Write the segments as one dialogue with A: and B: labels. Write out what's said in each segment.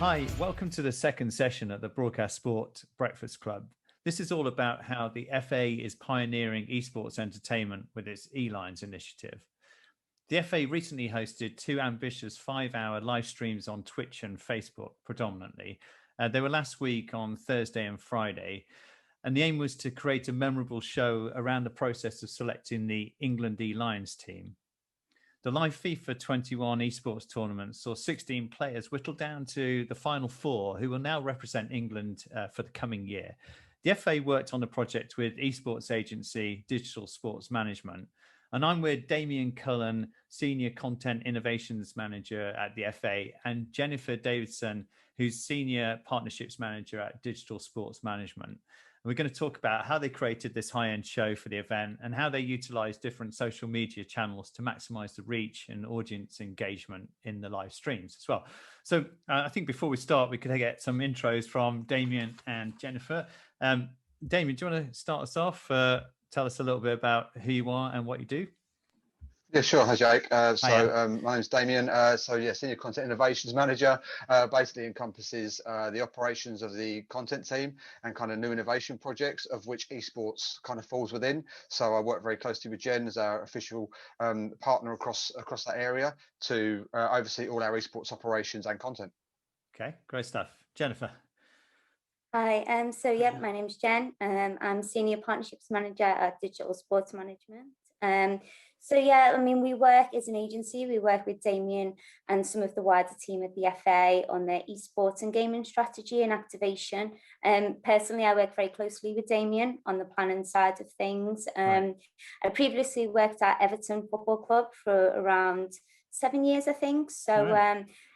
A: Hi, welcome to the second session at the Broadcast Sport Breakfast Club. This is all about how the FA is pioneering esports entertainment with its eLions initiative. The FA recently hosted two ambitious 5-hour live streams on Twitch and Facebook predominantly. They were last week on Thursday and Friday, and the aim was to create a memorable show around the process of selecting the England eLions team. The live FIFA 21 esports tournament saw 16 players whittled down to the final four, who will now represent England for the coming year. The FA worked on the project with esports agency Digital Sports Management, and I'm with Damien Cullen, Senior Content Innovations Manager at the FA, and Jennifer Davidson, who's Senior Partnerships Manager at Digital Sports Management. We're going to talk about how they created this high-end show for the event and how they utilize different social media channels to maximize the reach and audience engagement in the live streams as well. So I think before we start, we could get some intros from Damien and Jennifer. Damien, do you want to start us off? Tell us a little bit about who you are and what you do.
B: Yeah, sure. Hi, Jake. My name's Damien. Senior Content Innovations Manager, basically encompasses the operations of the content team and kind of new innovation projects, of which esports kind of falls within. So I work very closely with Jen as our official partner across that area to oversee all our esports operations and content.
A: Okay, great stuff. Jennifer.
C: Hi, my name's Jen. I'm Senior Partnerships Manager at Digital Sports Management. We work as an agency. We work with Damien and some of the wider team at the FA on their esports and gaming strategy and activation. Personally, I work very closely with Damien on the planning side of things. I previously worked at Davidson Football Club for around 7 years, I think. So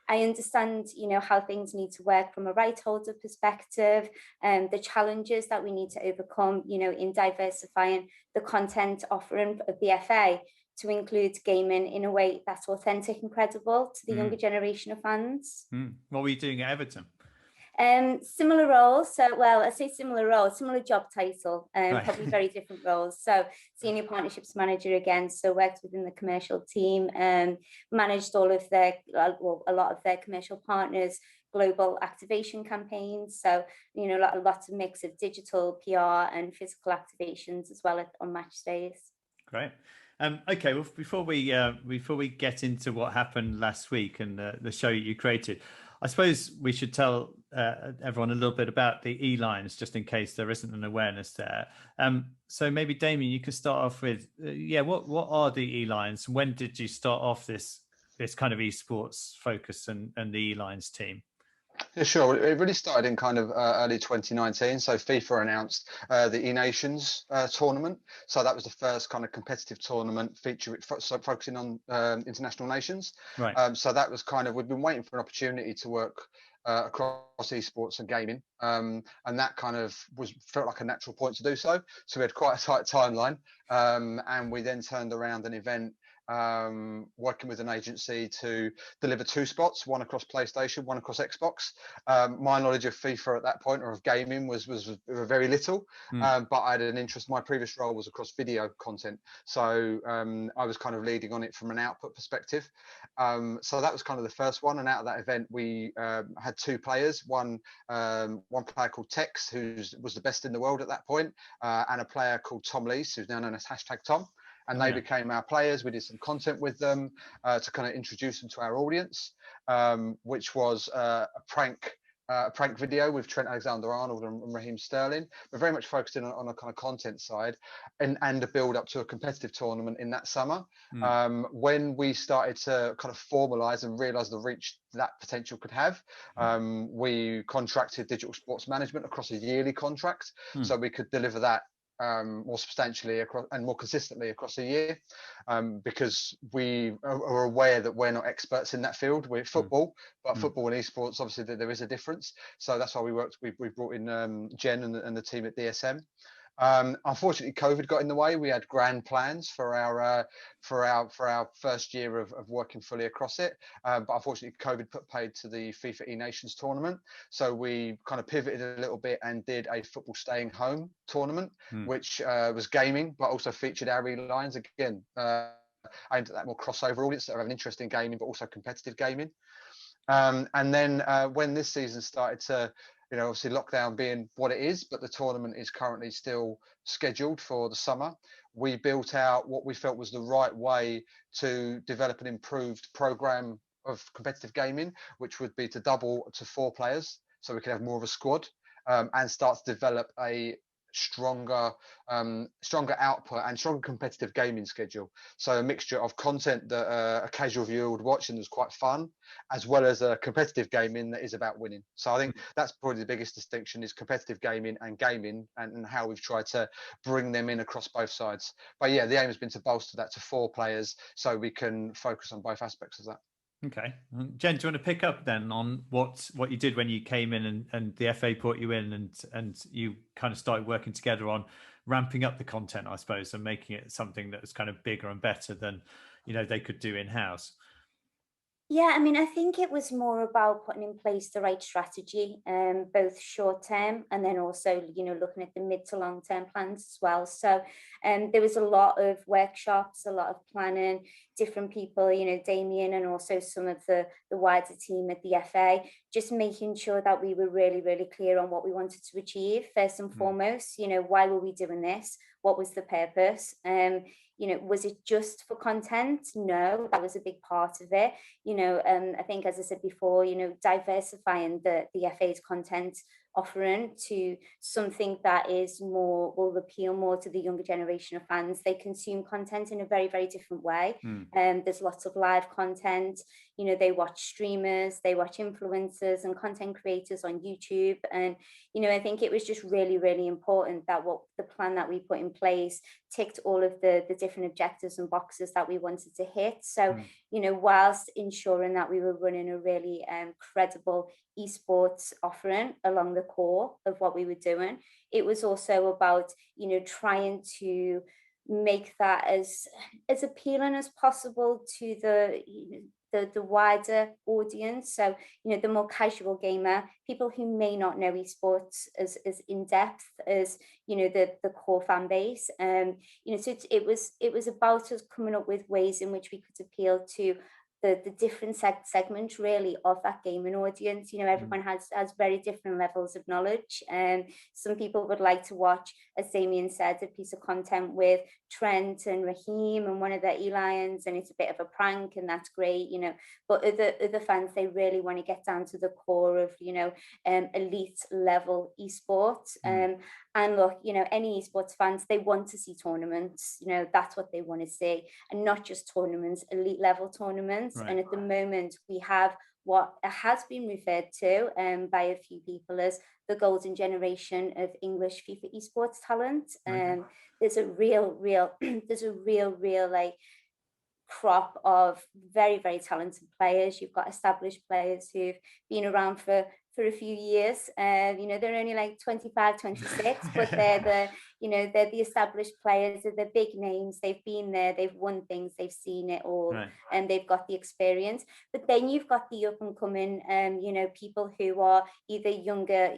C: I understand, how things need to work from a right holder perspective, the challenges that we need to overcome, in diversifying the content offering of the FA to include gaming in a way that's authentic and credible to the younger generation of fans.
A: What were you doing at Everton?
C: Similar roles. I say similar roles, similar job title, probably very different roles. So Senior Partnerships Manager again, so worked within the commercial team, managed all of a lot of their commercial partners, global activation campaigns. So, lots of mix of digital, PR and physical activations as well on match days.
A: Great. Okay, well, before we get into what happened last week and the show you created, I suppose we should tell everyone a little bit about the eLions, just in case there isn't an awareness there. So maybe Damien, you could start off with, what are the eLions? When did you start off this kind of esports focus and the eLions team?
B: Yeah, sure. It really started in kind of early 2019. So FIFA announced the eNations tournament. So that was the first kind of competitive tournament focusing on international nations.
A: Right.
B: So that was kind of, we've been waiting for an opportunity to work across esports and gaming, and that kind of felt like a natural point to do so. So we had quite a tight timeline, and we then turned around an event working with an agency to deliver 2 spots, one across PlayStation, one across Xbox. My knowledge of FIFA at that point, or of gaming, was very little, but I had an interest. My previous role was across video content, so I was kind of leading on it from an output perspective. So that was kind of the first one, and out of that event we had 2 players, one player called Tex, who was the best in the world at that point, and a player called Tom Lees, who's now known as #Tom. And they became our players. We did some content with them to kind of introduce them to our audience, which was a prank video with Trent Alexander-Arnold and Raheem Sterling, but very much focused on a kind of content side and a build up to a competitive tournament in that summer. When we started to kind of formalize and realize the reach that potential could have, we contracted Digital Sports Management across a yearly contract, so we could deliver that more substantially across and more consistently across a year, because we are aware that we're not experts in that field. We're football, but football and esports, obviously there is a difference. So that's why we brought in Jen and the team at DSM. Unfortunately, COVID got in the way. We had grand plans for our first year of working fully across it, but unfortunately, COVID put paid to the FIFA eNations tournament. So we kind of pivoted a little bit and did a football staying home tournament, which was gaming, but also featured our eLions again, aimed at that more crossover audience that have an interest in gaming, but also competitive gaming. And then when this season started to, obviously lockdown being what it is, but the tournament is currently still scheduled for the summer, we built out what we felt was the right way to develop an improved program of competitive gaming, which would be to double to 4 players, so we can have more of a squad, and start to develop a stronger output and stronger competitive gaming schedule. So a mixture of content that a casual viewer would watch and was quite fun, as well as a competitive gaming that is about winning. So I think that's probably the biggest distinction, is competitive gaming and how we've tried to bring them in across both sides. But yeah, the aim has been to bolster that to 4 players so we can focus on both aspects of that.
A: Okay. Jen, do you want to pick up then on what you did when you came in and the FA brought you in and you kind of started working together on ramping up the content, I suppose, and making it something that was kind of bigger and better than, they could do in-house?
C: Yeah, I mean, I think it was more about putting in place the right strategy, both short term and then also, looking at the mid to long term plans as well. So there was a lot of workshops, a lot of planning, different people, Damien and also some of the wider team at the FA, just making sure that we were really, really clear on what we wanted to achieve first and foremost. Why were we doing this? What was the purpose? Was it just for content? No, that was a big part of it. I think, as I said before, diversifying the FA's content offering to something that will appeal more to the younger generation of fans. They consume content in a very, very different way. There's lots of live content. They watch streamers, they watch influencers and content creators on YouTube. And, I think it was just really, really important that the plan that we put in place ticked all of the different objectives and boxes that we wanted to hit. So, whilst ensuring that we were running a really credible esports offering along the core of what we were doing, it was also about, trying to make that as appealing as possible to the wider audience. So, the more casual gamer, people who may not know esports as in depth as, the core fan base. So it was about us coming up with ways in which we could appeal to the different segments really of that gaming audience. Everyone has very different levels of knowledge, and some people would like to watch, as Damien said, a piece of content with Trent and Raheem and one of the eLions, and it's a bit of a prank, and that's great, but other fans, they really want to get down to the core of elite level esports. And look, any esports fans, they want to see tournaments. That's what they want to see, and not just tournaments, elite level tournaments. Right. And at the moment, we have what has been referred to by a few people as the golden generation of English FIFA esports talent. There's a real like crop of very, very talented players. You've got established players who've been around for a few years. They're only like 25, 26, but they're the established players, they're the big names. They've been there, they've won things, they've seen it all, right. And they've got the experience. But then you've got the up and coming, people who are either younger,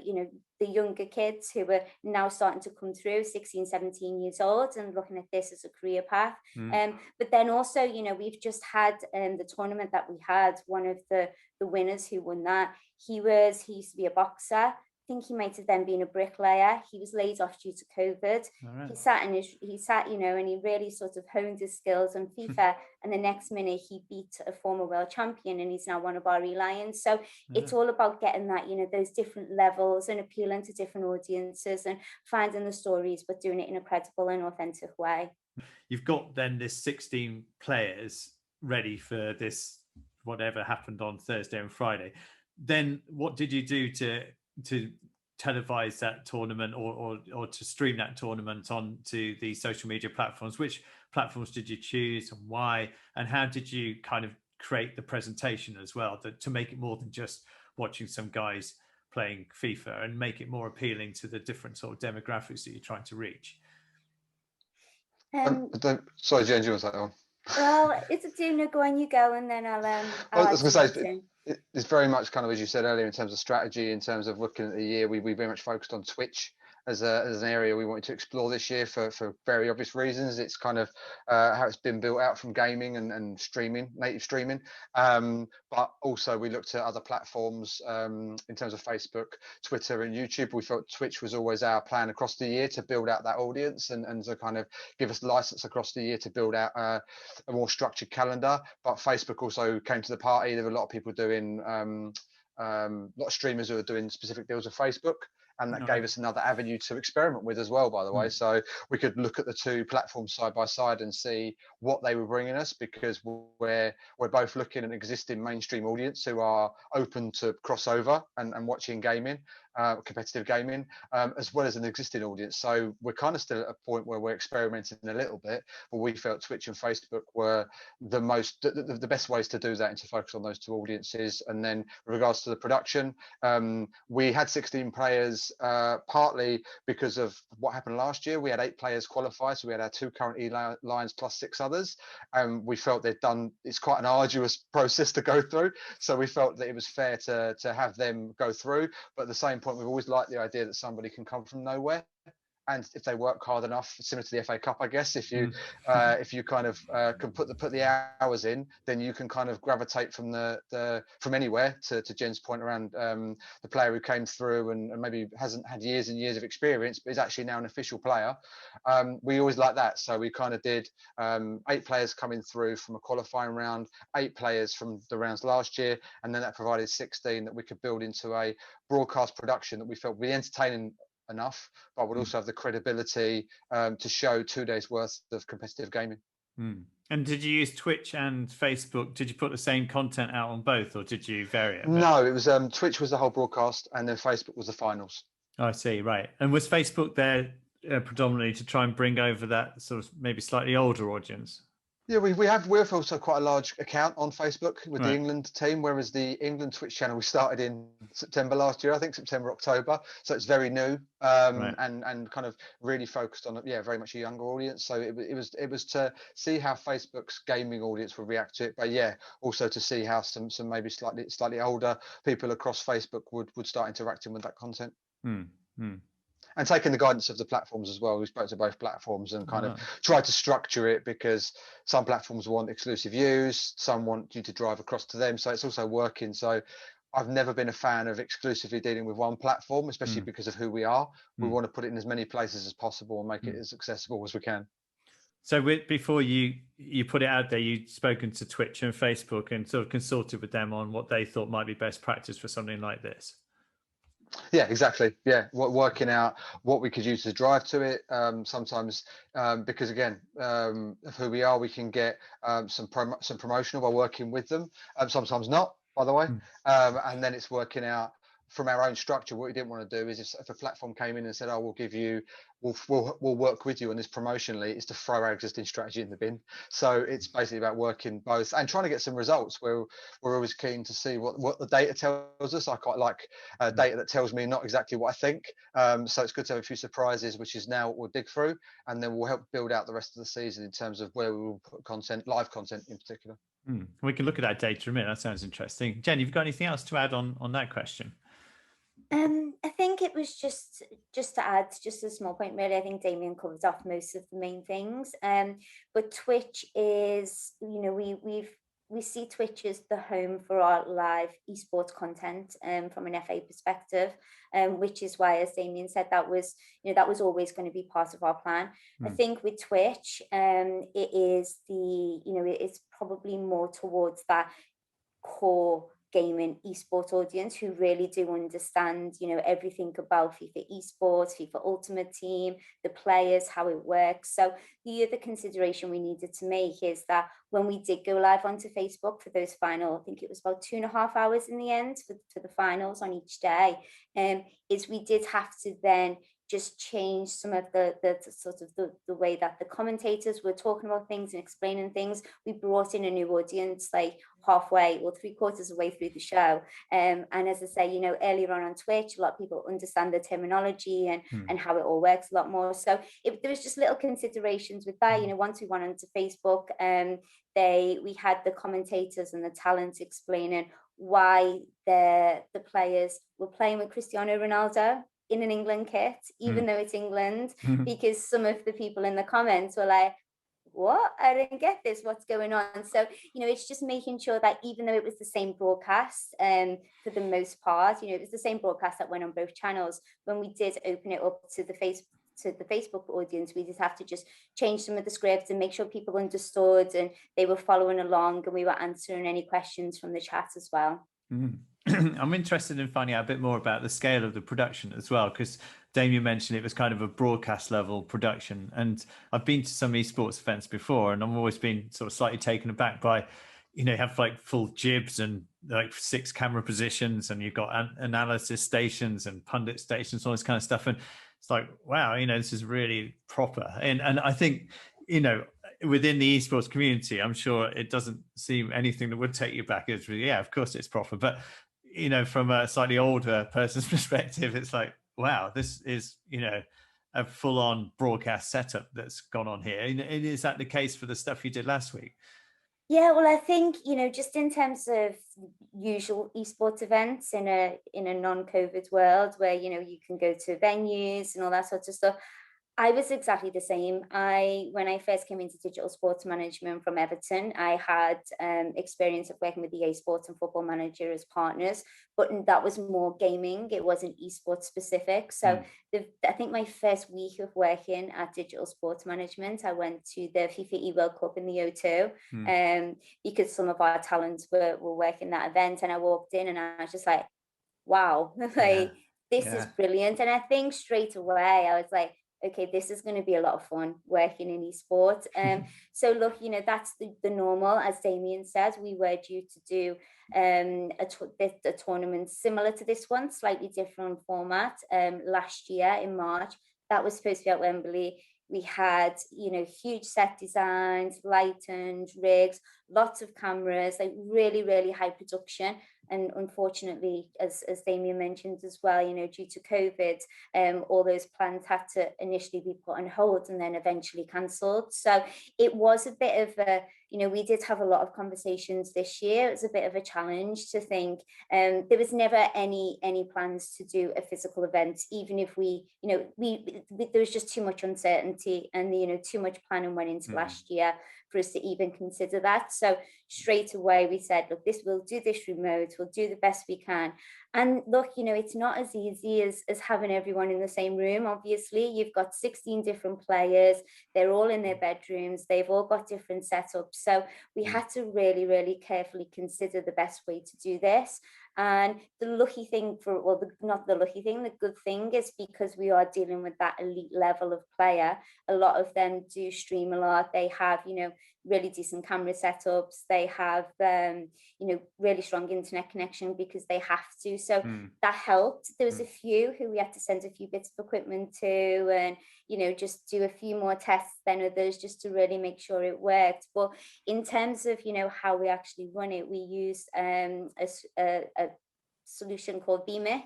C: the younger kids who are now starting to come through, 16, 17 years old, and looking at this as a career path. But then also, we've just had the tournament that we had, one of the winners who won that, he used to be a boxer. I think he might have then been a bricklayer. He was laid off due to COVID. Right. He sat, and he really sort of honed his skills on FIFA. And the next minute he beat a former world champion, and he's now one of our eLions. So it's all about getting that, those different levels and appealing to different audiences and finding the stories, but doing it in a credible and authentic way.
A: You've got then this 16 players ready for this, whatever happened on Thursday and Friday. Then what did you do to televise that tournament or to stream that tournament onto the social media platforms? Which platforms did you choose and why? And how did you kind of create the presentation as well to make it more than just watching some guys playing FIFA and make it more appealing to the different sort of demographics that you're trying to reach?
B: Sorry, Jen, do you want to say that one?
C: Well, it's a do. No, go on, you go, and then I'll
B: I was going to say, it's very much kind of, as you said earlier, in terms of strategy, in terms of looking at the year, we very much focused on Twitch as an area we wanted to explore this year for very obvious reasons. It's kind of how it's been built out from gaming and streaming, native streaming. But also we looked at other platforms in terms of Facebook, Twitter and YouTube. We felt Twitch was always our plan across the year to build out that audience and to kind of give us license across the year to build out a more structured calendar. But Facebook also came to the party. There were a lot of people doing a lot of streamers who are doing specific deals with Facebook, and that gave us another avenue to experiment with as well, by the way. So we could look at the two platforms side by side and see what they were bringing us, because we're both looking at an existing mainstream audience who are open to crossover and watching gaming, competitive gaming, as well as an existing audience. So we're kind of still at a point where we're experimenting a little bit, but we felt Twitch and Facebook were the best ways to do that, and to focus on those two audiences. And then with regards to the production, we had 16 players, partly because of what happened last year. We had 8 players qualify, so we had our 2 current eLions plus 6 others, and we felt it's quite an arduous process to go through, so we felt that it was fair to have them go through. But at the same point, we've always liked the idea that somebody can come from nowhere, and if they work hard enough, similar to the FA Cup, I guess, if you kind of can put the hours in, then you can kind of gravitate from from anywhere. To Jen's point around the player who came through and maybe hasn't had years and years of experience, but is actually now an official player. We always like that, so we kind of did 8 players coming through from a qualifying round, 8 players from the rounds last year, and then that provided 16 that we could build into a broadcast production that we felt would be entertaining enough, but would also have the credibility to show 2 days worth of competitive gaming.
A: And did you use Twitch and Facebook? Did you put the same content out on both, or did you vary it?
B: No, it was Twitch was the whole broadcast, and then Facebook was the finals.
A: Oh, I see, right. And was Facebook there predominantly to try and bring over that sort of maybe slightly older audience?
B: Yeah, we're also quite a large account on Facebook with the England team, whereas the England Twitch channel we started in September last year, I think September, October. So it's very new, and kind of really focused on very much a younger audience. So it was to see how Facebook's gaming audience would react to it, but also to see how some maybe slightly older people across Facebook would start interacting with that content. And taking the guidance of the platforms as well. We spoke to both platforms and kind of tried to structure it, because some platforms want exclusive use, some want you to drive across to them. So it's also working. So I've never been a fan of exclusively dealing with one platform, especially because of who we are. We want to put it in as many places as possible and make it as accessible as we can.
A: So before you put it out there, you'd spoken to Twitch and Facebook and sort of consulted with them on what they thought might be best practice for something like this.
B: Yeah, exactly. Yeah, working out what we could use to drive to it. Sometimes, because again, of who we are, we can get some promotional by working with them. Sometimes not, by the way. And then it's working out from our own structure. What we didn't want to do is if a platform came in and said, "Oh, we'll work with you on this promotionally," is to throw our existing strategy in the bin. So it's basically about working both and trying to get some results. We're always keen to see what the data tells us. I quite like data that tells me not exactly what I think. So it's good to have a few surprises, which is now what we'll dig through, and then we'll help build out the rest of the season in terms of where we will put content, live content in particular.
A: We can look at that data in a minute. That sounds interesting. Jen, you've got anything else to add on that question?
C: I think it was just to add just a small point, really. I think Damien covers off most of the main things. But Twitch is, we see Twitch as the home for our live esports content from an FA perspective, which is why, as Damien said, that was always going to be part of our plan. I think with Twitch, it is it's probably more towards that core gaming esports audience who really do understand everything about FIFA esports, FIFA Ultimate Team, the players, how it works. So the other consideration we needed to make is that when we did go live onto Facebook for those final, I think it was about 2.5 hours in the end for the finals on each day, is we did have to then just change some of the sort of the way that the commentators were talking about things and explaining things. We brought in a new audience like halfway or 3/4 of the way through the show. And as I say, earlier on Twitch, a lot of people understand the terminology and how it all works a lot more. So there was just little considerations with that. Once we went onto Facebook, we had the commentators and the talents explaining why the players were playing with Cristiano Ronaldo. in an England kit, even though it's England,
A: Mhm.
C: because some of the people in the comments were like, what? I didn't get this. What's going on? So, it's just making sure that even though it was the same broadcast, for the most part, it was the same broadcast that went on both channels. When we did open it up to the Facebook audience, we did have to just change some of the scripts and make sure people understood and they were following along, and we were answering any questions from the chat as well.
A: I'm interested in finding out a bit more about the scale of the production as well, because Damien mentioned it was kind of a broadcast level production, and I've been to some esports events before, and I've always been sort of slightly taken aback by, have like full jibs and like 6 camera positions, and you've got analysis stations and pundit stations, all this kind of stuff, and it's like, wow, this is really proper. And I think, within the esports community, I'm sure it doesn't seem anything that would take you back. It's really, yeah, of course it's proper, but from a slightly older person's perspective, it's like, wow, this is a full-on broadcast setup that's gone on here. And is that the case for the stuff you did last week?
C: Yeah, well, I think, just in terms of usual esports events in a non-COVID world where, you can go to venues and all that sort of stuff, I was exactly the same. When I first came into digital sports management from Everton, I had experience of working with EA Sports and Football Manager as partners, but that was more gaming. It wasn't esports specific. So I think my first week of working at digital sports management, I went to the FIFA E World Cup in the O2, because some of our talents were working that event, and I walked in and I was just like, wow, this is brilliant. And I think straight away I was like, okay, this is going to be a lot of fun working in esports. So look, that's the normal. As Damien said, we were due to do a tournament similar to this one, slightly different format, last year in March. That was supposed to be at Wembley. We had, huge set designs, lightened rigs, lots of cameras, like really, really high production. And unfortunately, as Damien mentioned as well, due to COVID, all those plans had to initially be put on hold and then eventually cancelled. So it was a bit of a, we did have a lot of conversations this year. It was a bit of a challenge to think. There was never any plans to do a physical event, even if we there was just too much uncertainty and too much planning went into last year for us to even consider that. So straight away we said, look, we'll do this remote, we'll do the best we can. And look, it's not as easy as having everyone in the same room. Obviously, you've got 16 different players, they're all in their bedrooms, they've all got different setups. So we had to really, really carefully consider the best way to do this. And the lucky thing not the lucky thing, the good thing is because we are dealing with that elite level of player, a lot of them do stream a lot. They have, really decent camera setups. They have, really strong internet connection because they have to. So that helped. There was a few who we had to send a few bits of equipment to and, just do a few more tests than others just to really make sure it worked. But in terms of, how we actually run it, we used a solution called vMix.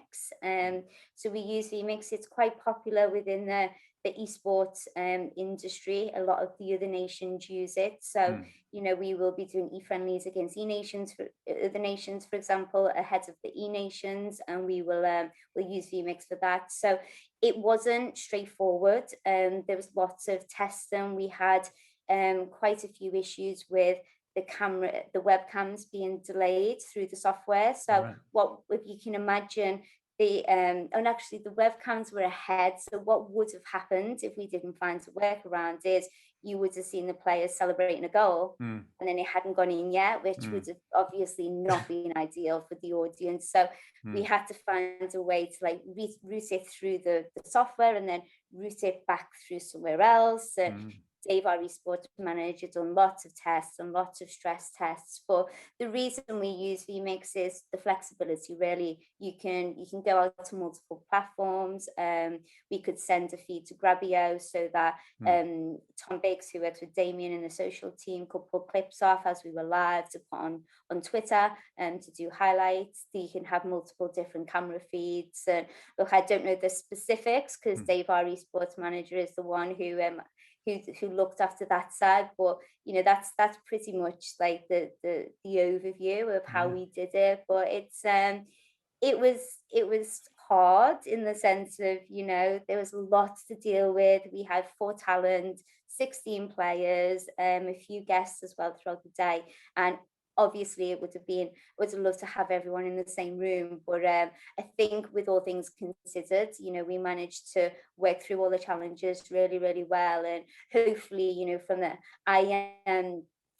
C: So we use vMix. It's quite popular within the esports industry. A lot of the other nations use it. So, we will be doing e-friendlies against e-nations, for other nations, for example, ahead of the e-nations, and we'll use vMix for that. So it wasn't straightforward. There was lots of testing. We had quite a few issues with the webcams being delayed through the software. So what, if you can imagine, and actually the webcams were ahead. So what would have happened if we didn't find a workaround is you would have seen the players celebrating a goal and then it hadn't gone in yet, which would have obviously not been ideal for the audience. So we had to find a way to like route it through the software and then route it back through somewhere else. And Dave, our esports manager, done lots of tests and lots of stress tests. But the reason we use vMix is the flexibility. Really, you can go out to multiple platforms. We could send a feed to Grabio so that Tom Biggs, who works with Damien in the social team, could pull clips off as we were live to put on Twitter and to do highlights. You can have multiple different camera feeds. Look, I don't know the specifics because Dave, our esports manager, is the one who looked after that side, but that's pretty much like the overview of how we did it. But it was hard in the sense of, you know, there was lots to deal with. We had 4 talent, 16 players, a few guests as well throughout the day. And obviously it would have loved to have everyone in the same room, but I think with all things considered, you know, we managed to work through all the challenges really, really well. And hopefully, you know, from the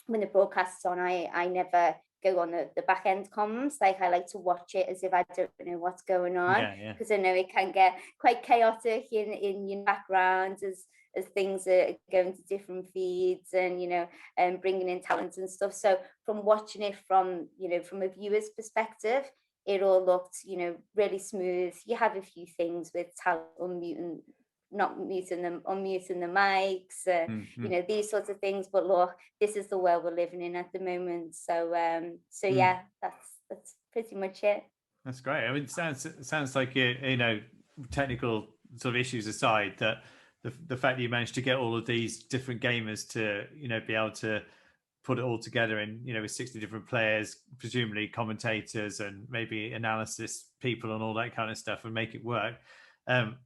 C: when the broadcast's on, I never go on the back end comms. Like, I like to watch it as if I don't know what's going on, because I know it can get quite chaotic in your background as things are going to different feeds, and, you know, and bringing in talent and stuff. So from watching it from, you know, from a viewer's perspective, it all looked, you know, really smooth. You have a few things with talent unmuting, not muting them, unmuting the mics, you know, these sorts of things. But look, this is the world we're living in at the moment. So yeah, that's pretty much it.
A: That's great. I mean, it sounds like, you know, technical sort of issues aside, that the fact that you managed to get all of these different gamers to, you know, be able to put it all together in, you know, with 60 different players, presumably commentators and maybe analysis people and all that kind of stuff, and make it work.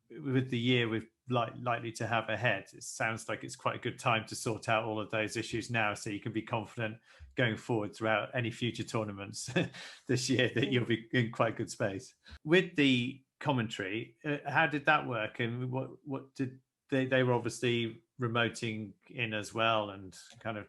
A: With the year we've likely to have ahead, it sounds like it's quite a good time to sort out all of those issues now, so you can be confident going forward throughout any future tournaments this year that you'll be in quite good space. With the commentary, how did that work, and what did they were obviously remoting in as well, and kind of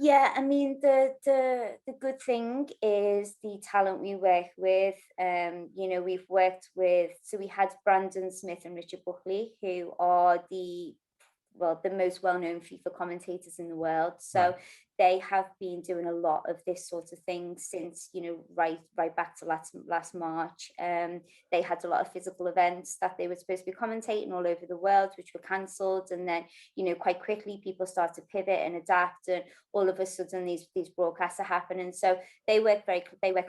C: Yeah, I mean, the good thing is the talent we work with. You know, we've worked with, so we had Brandon Smith and Richard Buckley, who are the most well-known FIFA commentators in the world. So they have been doing a lot of this sort of thing since, you know, right back to last March. They had a lot of physical events that they were supposed to be commentating all over the world, which were cancelled. And then, you know, quite quickly people started to pivot and adapt, and all of a sudden these broadcasts are happening. So they work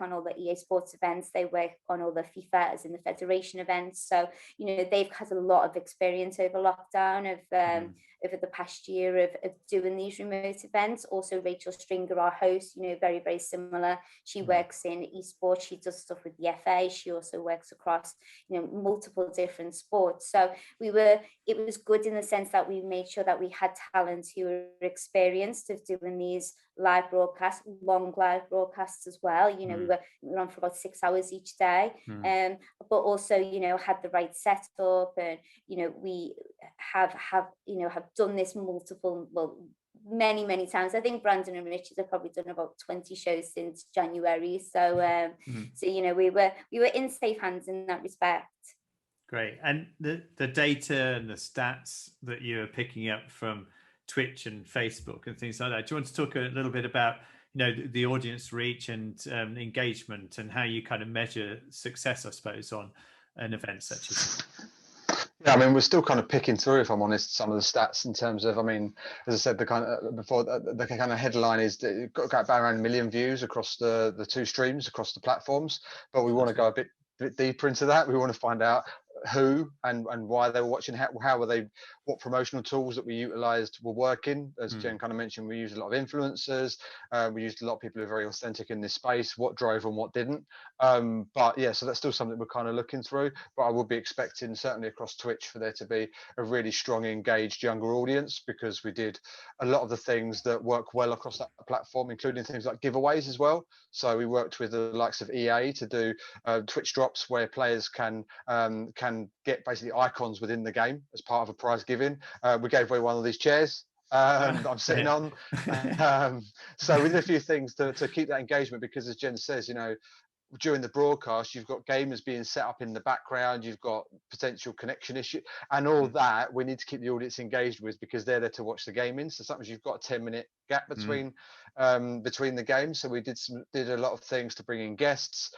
C: on all the EA Sports events. They work on all the FIFA, as in the federation events. So, you know, they've had a lot of experience over lockdown of over the past year of doing these remote events. Also, Rachel Stringer, our host, you know, very, very similar. She works in esports. She does stuff with the FA. She also works across, you know, multiple different sports. So it was good in the sense that we made sure that we had talent who were experienced of doing these live broadcasts, long live broadcasts as well. You know, we were on for about 6 hours each day, but also, you know, had the right setup, and, you know, we have done this many times. I think Brandon and Richard have probably done about 20 shows since January. So so, you know, we were in safe hands in that respect.
A: Great. And the data and the stats that you're picking up from Twitch and Facebook and things like that, do you want to talk a little bit about, you know, the audience reach and engagement, and how you kind of measure success, I suppose, on an event such as?
B: Yeah, I mean, we're still kind of picking through, if I'm honest, some of the stats in terms of, I mean, as I said, the kind of headline is that it got about around 1 million views across the 2 streams across the platforms, but we want to go a bit deeper into that. We want to find out who and why they were watching, how were they, what promotional tools that we utilized were working. As Jen kind of mentioned, we used a lot of influencers, we used a lot of people who are very authentic in this space, what drove and what didn't. But yeah, so that's still something we're kind of looking through, but I would be expecting, certainly across Twitch, for there to be a really strong, engaged younger audience, because we did a lot of the things that work well across that platform, including things like giveaways as well. So we worked with the likes of EA to do Twitch drops, where players can get basically icons within the game as part of a prize giving. We gave away one of these chairs I'm sitting on. So we did a few things to keep that engagement, because as Jen says, you know, during the broadcast, you've got gamers being set up in the background, you've got potential connection issue, and all that we need to keep the audience engaged with, because they're there to watch the game in. So sometimes you've got a 10-minute gap between the games. So we did a lot of things to bring in guests.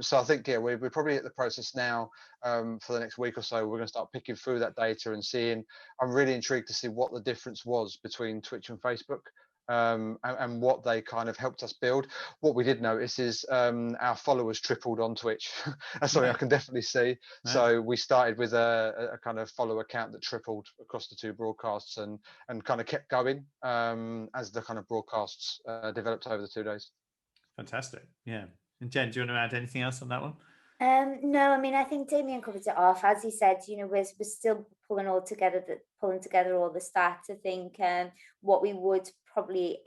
B: So I think, yeah, we're probably at the process now, for the next week or so, we're going to start picking through that data and seeing. I'm really intrigued to see what the difference was between Twitch and Facebook. And what they kind of helped us build. What we did notice is our followers tripled on Twitch. That's something I can definitely see. So we started with a kind of follower count that tripled across the 2 broadcasts, and kind of kept going as the kind of broadcasts developed over the 2 days.
A: Fantastic. Yeah. And Jen, do you want to add anything else on that one?
C: No, I mean, I think Damien covers it off. As he said, we're still pulling together all the stats. I think what we would probably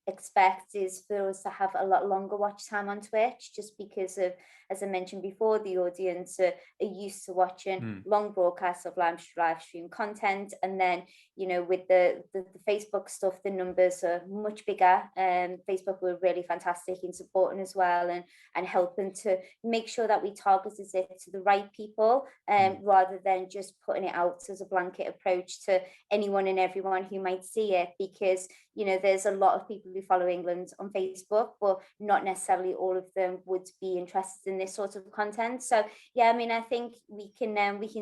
C: expect is for us to have a lot longer watch time on Twitch, just because of, as I mentioned before, the audience are used to watching long broadcasts of live stream content. And then, with the Facebook stuff, the numbers are much bigger. Facebook were really fantastic in supporting as well, and helping to make sure that we target it to the right people, rather than just putting it out as a blanket approach to anyone and everyone who might see it, because there's a lot of people who follow England on Facebook, but not necessarily all of them would be interested in this sort of content. So yeah, I mean, I think we can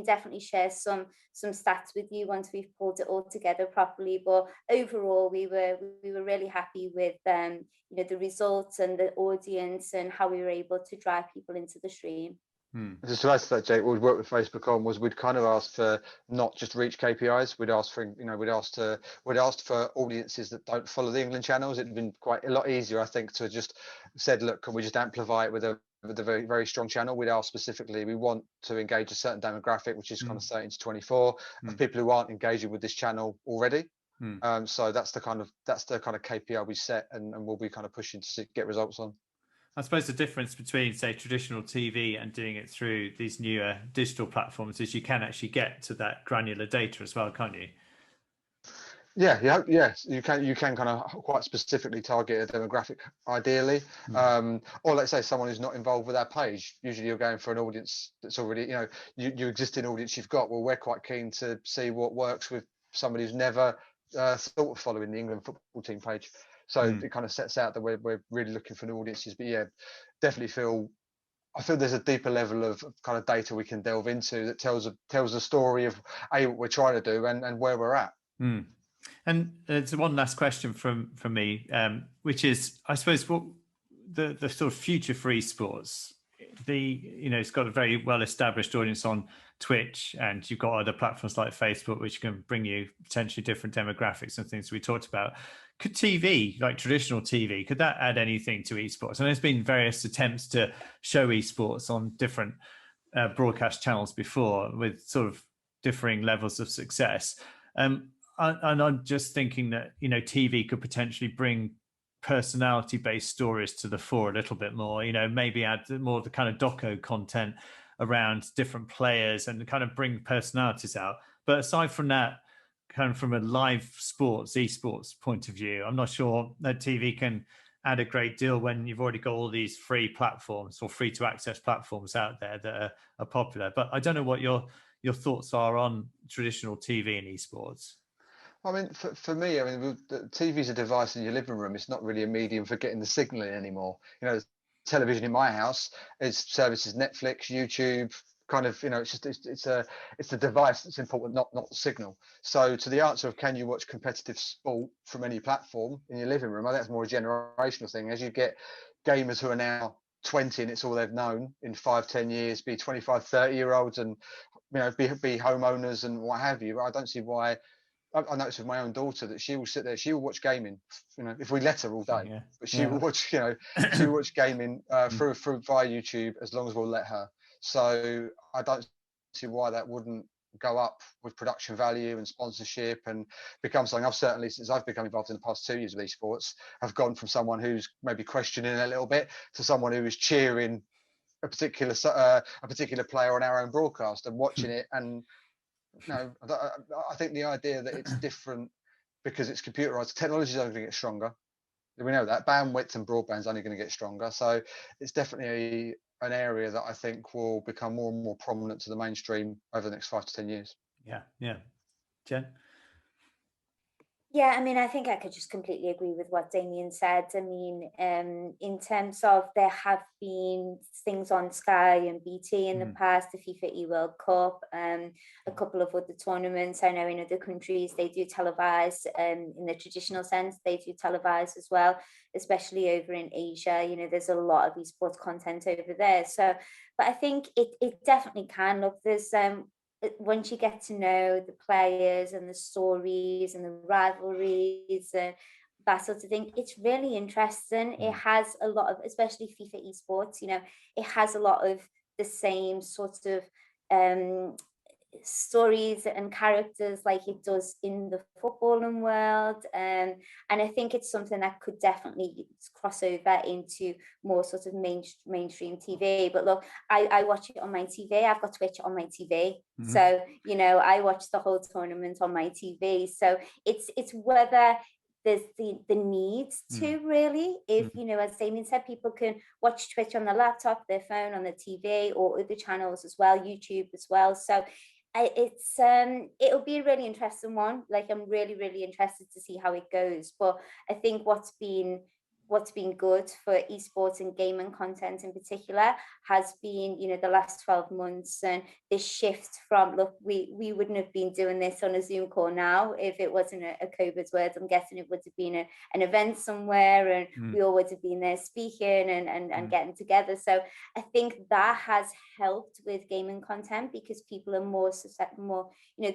C: definitely share some stats with you once we've pulled it all together properly. But overall, we were really happy with the results and the audience and how we were able to drive people into the stream.
B: Just to add to that, Jake, what we worked with Facebook on was we'd kind of asked for not just reach KPIs. We'd asked for audiences that don't follow the England channels. It'd been quite a lot easier, I think, to just said, look, can we just amplify it with a very, very strong channel? We'd asked specifically, we want to engage a certain demographic, which is kind of 13 to 24, of people who aren't engaging with this channel already. So that's the kind of KPI we set, and we'll be kind of pushing to get results on.
A: I suppose the difference between, say, traditional TV and doing it through these newer digital platforms is you can actually get to that granular data as well, can't you?
B: Yes, you can kind of quite specifically target a demographic, ideally, or let's say someone who's not involved with our page. Usually, you're going for an audience that's already, your existing audience you've got. Well, we're quite keen to see what works with somebody who's never thought of following the England football team page. So it kind of sets out that we're really looking for new audiences. But yeah, definitely I feel there's a deeper level of kind of data we can delve into that tells a story of what we're trying to do and where we're at.
A: And it's one last question from me, which is, I suppose, what the sort of future for esports. It's got a very well established audience on Twitch, and you've got other platforms like Facebook, which can bring you potentially different demographics and things we talked about. Could TV, like traditional TV, could that add anything to esports? And there's been various attempts to show esports on different broadcast channels before, with sort of differing levels of success. And I'm just thinking that TV could potentially bring personality-based stories to the fore a little bit more. Maybe add more of the kind of doco content around different players and kind of bring personalities out. But aside from that, kind of from a live esports point of view, I'm not sure that TV can add a great deal when you've already got all these free platforms or free to access platforms out there that are popular. But I don't know what your thoughts are on traditional TV and esports.
B: I mean, for me, I mean, TV is a device in your living room. It's not really a medium for getting the signal in anymore. Television in my house is services Netflix, YouTube, kind of, it's a device that's important, not the signal. So to the answer of can you watch competitive sport from any platform in your living room, I think that's more a generational thing. As you get gamers who are now 20 and it's all they've known, in 5-10 years, be 25, 30-year-olds and be homeowners and what have you. I don't see why. I noticed with my own daughter that she will sit there, she will watch gaming, if we let her all day, but she will watch, she will watch gaming through via YouTube as long as we'll let her. So I don't see why that wouldn't go up with production value and sponsorship and become something. I've certainly, since I've become involved in the past 2 years with esports, have gone from someone who's maybe questioning a little bit to someone who is cheering a particular player on our own broadcast and watching it. And I think the idea that it's different because it's computerized, technology is only going to get stronger. We know that bandwidth and broadband is only going to get stronger. So it's definitely an area that I think will become more and more prominent to the mainstream over the next 5 to 10 years.
A: Yeah. Jen?
C: Yeah, I mean, I think I could just completely agree with what Damien said. I mean, in terms of there have been things on Sky and BT in the past, the FIFA eWorld Cup, a couple of other tournaments. I know in other countries they do televise, in the traditional sense, they do televise as well, especially over in Asia. There's a lot of esports content over there. So, but I think it definitely can. Look, there's once you get to know the players and the stories and the rivalries and that sort of thing, it's really interesting. It has a lot of, especially FIFA esports, it has a lot of the same sort of stories and characters like it does in the footballing world, and I think it's something that could definitely cross over into more sort of mainstream TV. But look, I watch it on my TV. I've got Twitch on my TV, so you know, I watch the whole tournament on my TV. So it's whether there's the need to really, if you know, as Damien said, people can watch Twitch on their laptop, their phone, on the TV, or other channels as well, YouTube as well. So it'll be a really interesting one. Like, I'm really interested to see how it goes. But I think what's been good for esports and gaming content in particular has been, you know, the last 12 months and this shift from, look, we wouldn't have been doing this on a Zoom call now if it wasn't a COVID word. I'm guessing it would have been an event somewhere, and we all would have been there speaking and getting together. So I think that has helped with gaming content, because people are more, you know,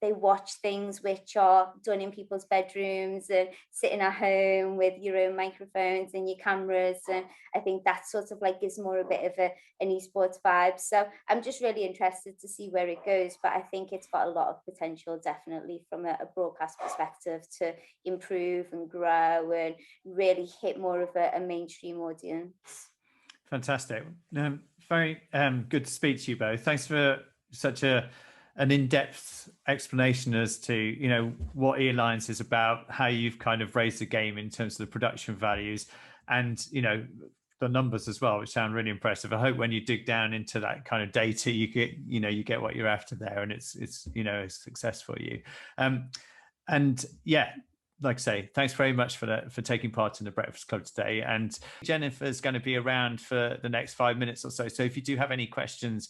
C: they watch things which are done in people's bedrooms and sitting at home with your own microphones and your cameras. And I think that sort of like gives more a bit of an esports vibe. So I'm just really interested to see where it goes. But I think it's got a lot of potential, definitely, from a broadcast perspective, to improve and grow and really hit more of a mainstream audience.
A: Fantastic. Very good to speak to you both. Thanks for such an in-depth explanation as to, you know, what eLions is about, how you've kind of raised the game in terms of the production values, and, you know, the numbers as well, which sound really impressive. I hope when you dig down into that kind of data, you get what you're after there, and it's you know, a success for you. And yeah, like I say, thanks very much for taking part in the Breakfast Club today. And Jennifer's going to be around for the next 5 minutes or so. So if you do have any questions,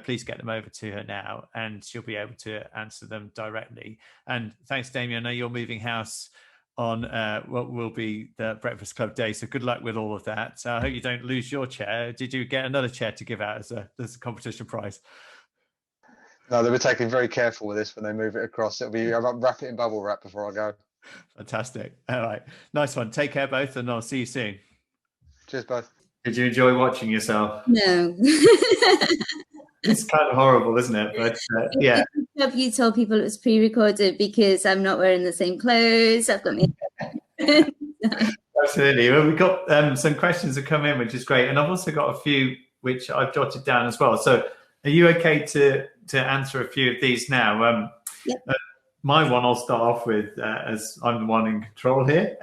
A: please get them over to her now, and she'll be able to answer them directly. And thanks, Damien. I know you're moving house on what will be the Breakfast Club day, so good luck with all of that. I hope you don't lose your chair. Did you get another chair to give out as a competition prize?
B: No, they were taking very careful with this when they move it across. It'll be, I'll wrap it in bubble wrap before I go. Fantastic.
A: All right, nice one. Take care both, and I'll see you soon.
B: Cheers both.
A: Did you enjoy watching yourself?
D: No.
A: It's kind of horrible, isn't it? But yeah.
D: I hope you told people it was pre-recorded, because I'm not wearing the same clothes. I've got me.
A: Absolutely. Well, we've got some questions that come in, which is great, and I've also got a few which I've jotted down as well. So, are you okay to answer a few of these now?
D: Yep.
A: My one I'll start off with, as I'm the one in control here.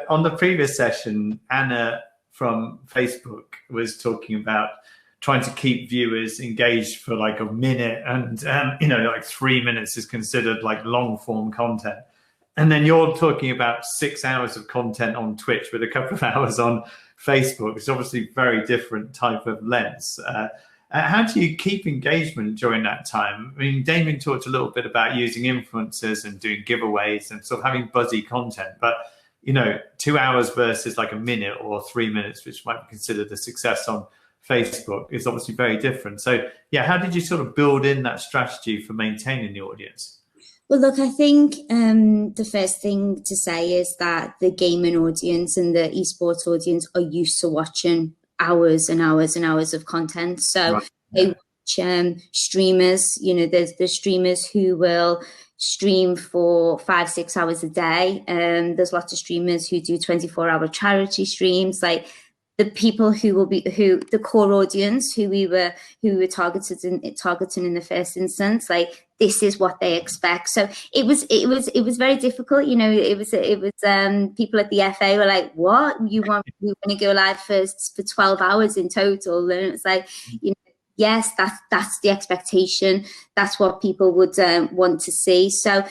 A: On the previous session, Anna from Facebook was talking about trying to keep viewers engaged for like a minute, and you know, like 3 minutes is considered like long form content. And then you're talking about 6 hours of content on Twitch with a couple of hours on Facebook. It's obviously very different type of lengths. How do you keep engagement during that time? I mean, Damien talked a little bit about using influencers and doing giveaways and sort of having buzzy content, but you know, 2 hours versus like a minute or 3 minutes, which might be considered a success on Facebook, is obviously very different. So yeah, how did you sort of build in that strategy for maintaining the audience?
D: Well, look, I think the first thing to say is that the gaming audience and the esports audience are used to watching hours and hours and hours of content. So right. They watch streamers, you know, there's streamers who will stream for 5-6 hours a day. There's lots of streamers who do 24-hour charity streams. Like, the people the core audience who we were targeting in the first instance, like, this is what they expect. So it was very difficult. You know, it was people at the FA were like, what, we want to go live for 12 hours in total? And it's like, you know, yes, that's the expectation. That's what people would want to see. So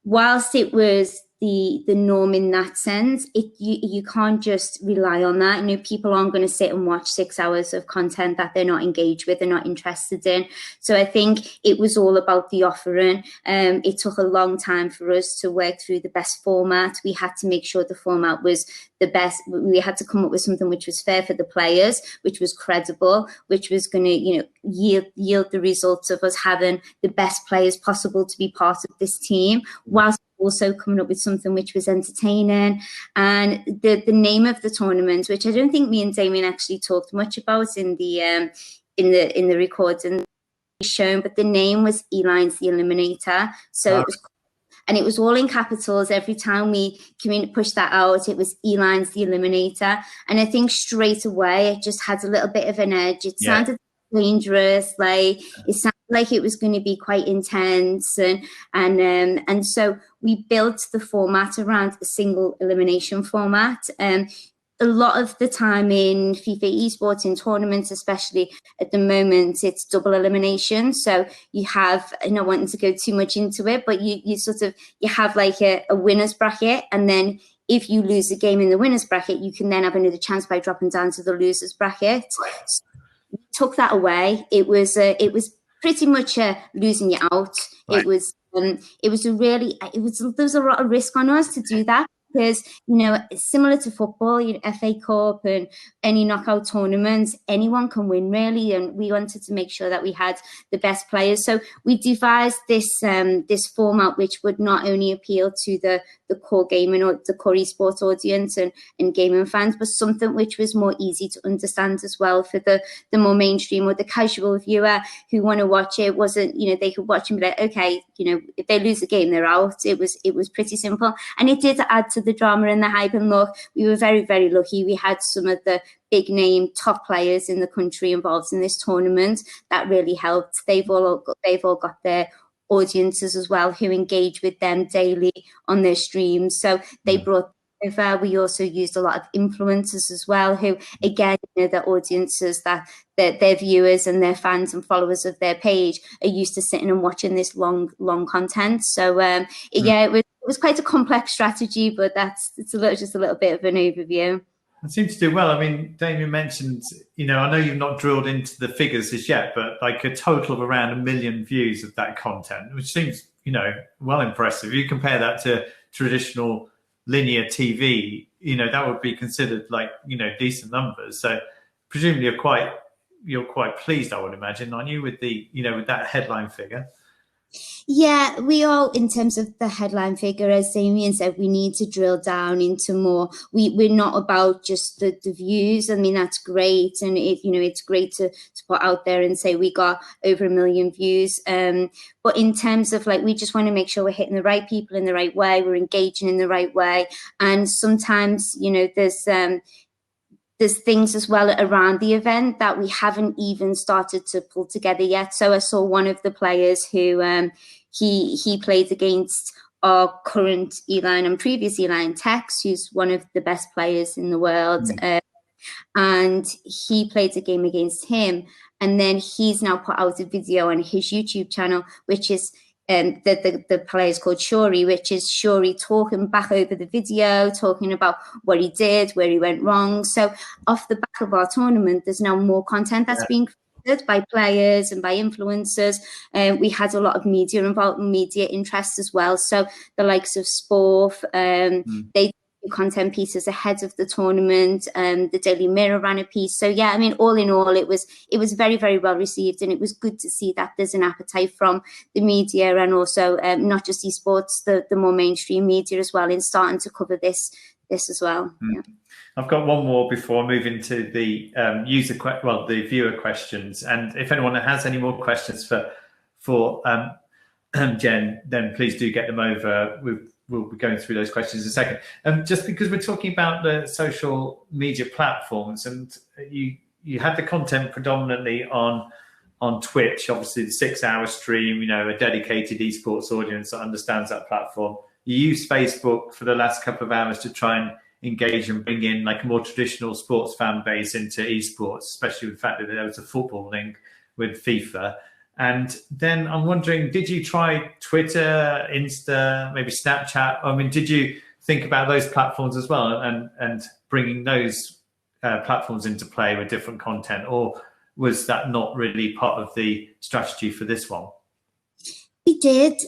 D: whilst it was the norm in that sense, you can't just rely on that. You know, people aren't going to sit and watch 6 hours of content that they're not engaged with, they're not interested in. So I think it was all about the offering. It took a long time for us to work through the best format. We had to make sure the format was the best. We had to come up with something which was fair for the players, which was credible, which was going to, you know, yield the results of us having the best players possible to be part of this team, whilst also coming up with something which was entertaining. And the name of the tournament, which I don't think me and Damien actually talked much about in the recording shown, but the name was eLions the Eliminator. So it was, and it was all in capitals. Every time we pushed that out, it was eLions the Eliminator. And I think straight away it just had a little bit of an edge. It sounded dangerous, like it sounded like it was going to be quite intense, and so we built the format around a single elimination format. A lot of the time in FIFA esports, in tournaments, especially at the moment, it's double elimination. So you have, not wanting to go too much into it, but you have like a winner's bracket, and then if you lose a game in the winner's bracket, you can then have another chance by dropping down to the loser's bracket. So we took that away. It was pretty much losing you out. Right. There was a lot of risk on us to do that. Because, similar to football, FA Cup and any knockout tournaments, anyone can win really. And we wanted to make sure that we had the best players. So we devised this format, which would not only appeal to the core gaming or the core esports audience and gaming fans, but something which was more easy to understand as well for the more mainstream or the casual viewer who want to watch it. Wasn't, they could watch and be like, okay, if they lose the game, they're out. It was pretty simple. And it did add to the drama and the hype. And look, we were very, very lucky. We had some of the big name top players in the country involved in this tournament. That really helped. They've all got their audiences as well who engage with them daily on their streams. So they brought over. We also used a lot of influencers as well, who again, the audiences that their viewers and their fans and followers of their page are used to sitting and watching this long content. So it was quite a complex strategy, but just a little bit of an overview.
A: It seems to do well. I mean, Damien mentioned, I know you've not drilled into the figures as yet, but like a total of around 1 million views of that content, which seems, well impressive. If you compare that to traditional linear TV, that would be considered like, decent numbers. So presumably you're quite pleased, I would imagine, aren't you, with with that headline figure?
D: Yeah, we all, in terms of the headline figure, as Damien said, we need to drill down into more. We're not about just the views. I mean, that's great. And it's great to put out there and say we got over 1 million views. But in terms of we just want to make sure we're hitting the right people in the right way, we're engaging in the right way. And sometimes, there's things as well around the event that we haven't even started to pull together yet. So I saw one of the players who he played against our current eLion and previous eLion, Tex, who's one of the best players in the world. And he played a game against him. And then he's now put out a video on his YouTube channel, which is the player is called Shuri, which is Shuri talking back over the video, talking about what he did, where he went wrong. So off the back of our tournament, there's now more content that's being created by players and by influencers. We had a lot of media involved, media interest as well. So the likes of Sport, they content pieces ahead of the tournament. The Daily Mirror ran a piece. So yeah, I mean, all in all, it was very, very well received, and it was good to see that there's an appetite from the media and also not just esports, the more mainstream media as well, in starting to cover this as well. Yeah.
A: I've got one more before moving to the the viewer questions, and if anyone has any more questions for Jen, then please do get them over. We'll be going through those questions in a second. Just because we're talking about the social media platforms, and you had the content predominantly on Twitch, obviously the 6-hour stream, a dedicated esports audience that understands that platform. You used Facebook for the last couple of hours to try and engage and bring in like a more traditional sports fan base into esports, especially with the fact that there was a football link with FIFA. And then I'm wondering, did you try Twitter, Insta, maybe Snapchat? I mean, did you think about those platforms as well and bringing those platforms into play with different content, or was that not really part of the strategy for this one?
D: We did.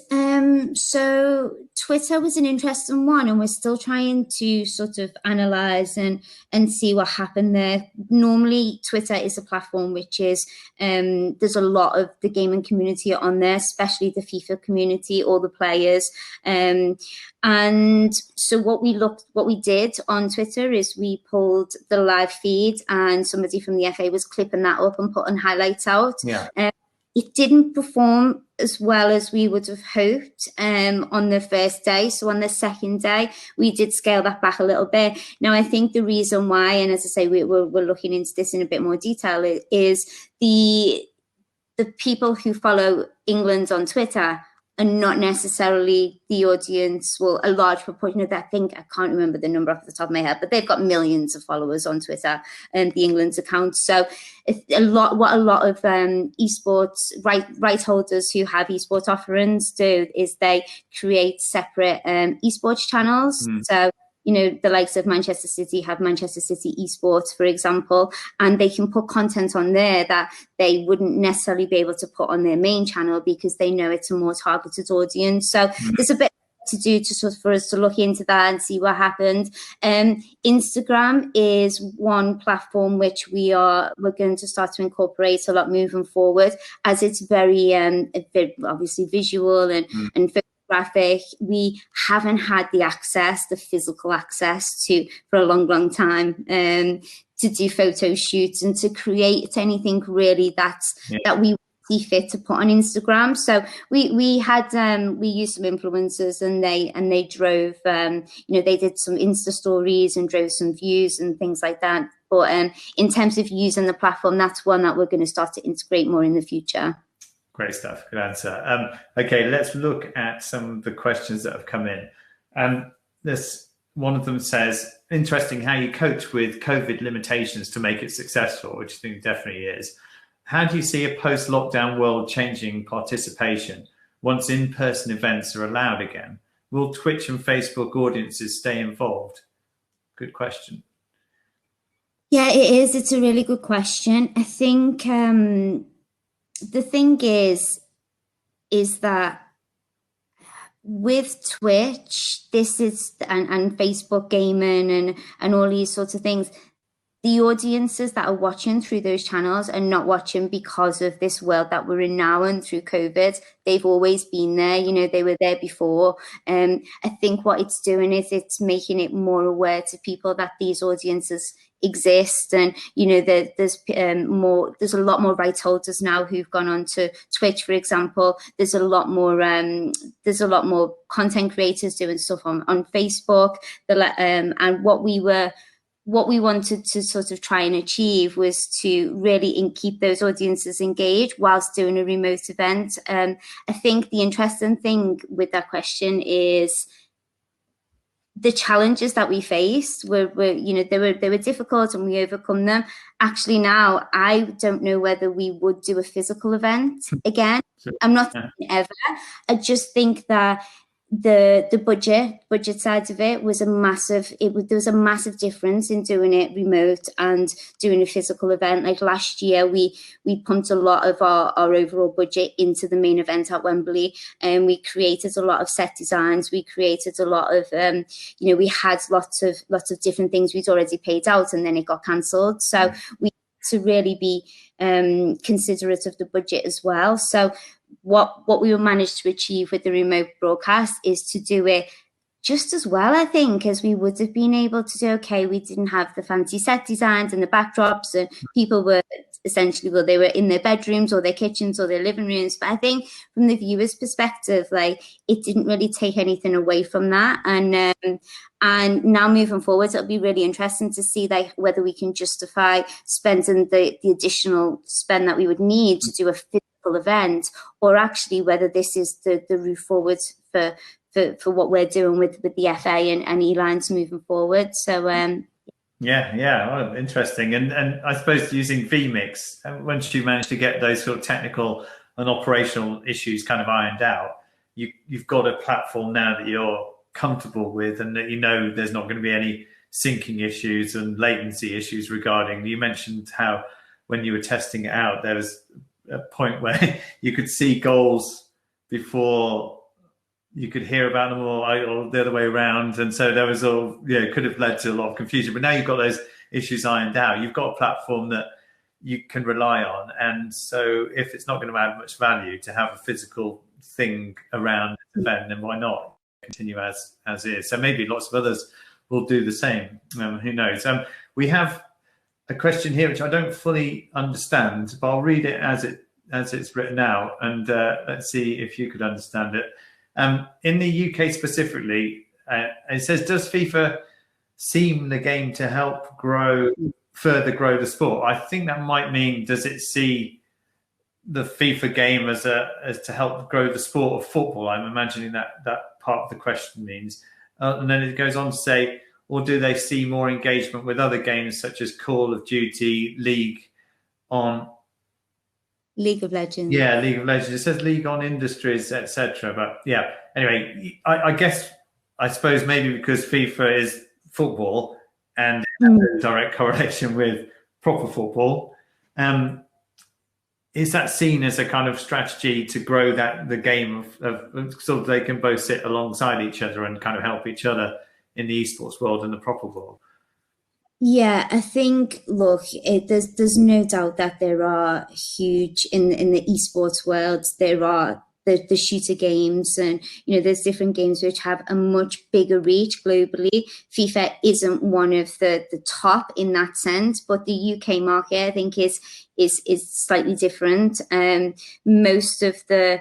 D: So Twitter was an interesting one, and we're still trying to sort of analyze and see what happened there. Normally, Twitter is a platform which is there's a lot of the gaming community on there, especially the FIFA community, all the players. And so what we did on Twitter is we pulled the live feed, and somebody from the FA was clipping that up and putting highlights out.
A: Yeah.
D: It didn't perform as well as we would have hoped on the first day. So on the second day, we did scale that back a little bit. Now, I think the reason why, and as I say, we're looking into this in a bit more detail, is the people who follow England on Twitter are not necessarily the audience. Well, a large proportion of that, I can't remember the number off the top of my head, but they've got millions of followers on Twitter and the England's account. So a lot of esports right holders who have esports offerings do is they create separate esports channels. So the likes of Manchester City have Manchester City Esports, for example, and they can put content on there that they wouldn't necessarily be able to put on their main channel because they know it's a more targeted audience. So there's a bit to do for us to look into that and see what happened. Instagram is one platform which we're going to start to incorporate a lot moving forward, as it's very obviously visual and graphic. We haven't had the physical access for a long time to do photo shoots and to create anything really that we see fit to put on Instagram. So we used some influencers, and they drove they did some Insta stories and drove some views and things like that. But in terms of using the platform, that's one that we're going to start to integrate more in the future.
A: Great stuff. Good answer. Okay, let's look at some of the questions that have come in. One of them says, interesting how you cope with COVID limitations to make it successful, which I think definitely is. How do you see a post-lockdown world changing participation once in-person events are allowed again? Will Twitch and Facebook audiences stay involved? Good question.
D: Yeah, it is. It's a really good question. I think the thing is that with Twitch, this is and Facebook gaming and all these sorts of things, the audiences that are watching through those channels are not watching because of this world that we're in now and through COVID. They've always been there. They were there before. I think what it's doing is it's making it more aware to people that these audiences exist, and there's a lot more rights holders now who've gone on to Twitch, for example. There's a lot more content creators doing stuff on Facebook. And what we wanted to sort of try and achieve was to really keep those audiences engaged whilst doing a remote event. I think the interesting thing with that question is the challenges that we faced were they were difficult, and we overcome them. Actually, now I don't know whether we would do a physical event again. I'm not saying ever. I just think that the budget side of it was there was a massive difference in doing it remote and doing a physical event. Like last year, we pumped a lot of our overall budget into the main event at Wembley, and we created a lot of set designs. We created a lot of we had lots of different things we'd already paid out, and then it got cancelled. So we had to really be considerate of the budget as well. So what we managed to achieve with the remote broadcast is to do it just as well, I think, as we would have been able to do. Okay, we didn't have the fancy set designs and the backdrops, and people were essentially, they were in their bedrooms or their kitchens or their living rooms. But I think from the viewer's perspective, it didn't really take anything away from that. And now moving forward, it'll be really interesting to see whether we can justify spending the additional spend that we would need to do a physical event, or actually whether this is the route forward for what we're doing with the FA and eLions moving forward. So
A: well, interesting. And I suppose using vMix, once you manage to get those sort of technical and operational issues kind of ironed out, you've got a platform now that you're comfortable with, and that there's not going to be any syncing issues and latency issues regarding. You mentioned how when you were testing it out, there was a point where you could see goals before you could hear about them, or the other way around. And so there was all, could have led to a lot of confusion. But now you've got those issues ironed out. You've got a platform that you can rely on. And so if it's not going to add much value to have a physical thing around the event, then why not continue as is? So maybe lots of others will do the same. Who knows? We have a question here which I don't fully understand, but I'll read it as it's written out, and let's see if you could understand it. In the UK specifically, it says, does FIFA seem the game to help further grow the sport? I think that might mean, does it see the FIFA game as to help grow the sport of football? I'm imagining that part of the question means. And then it goes on to say, or do they see more engagement with other games such as Call of Duty, League of Legends? Yeah, League of Legends. It says League on Industries, etc. But yeah, anyway, I suppose maybe because FIFA is football and a direct correlation with proper football. Is that seen as a kind of strategy to grow the game of sort of they can both sit alongside each other and kind of help each other in the esports world and the proper world?
D: Yeah, I think, look, there's no doubt that there are huge in the esports world. There are the shooter games, and there's different games which have a much bigger reach globally. FIFA isn't one of the top in that sense, but the UK market, I think, is slightly different. Most of the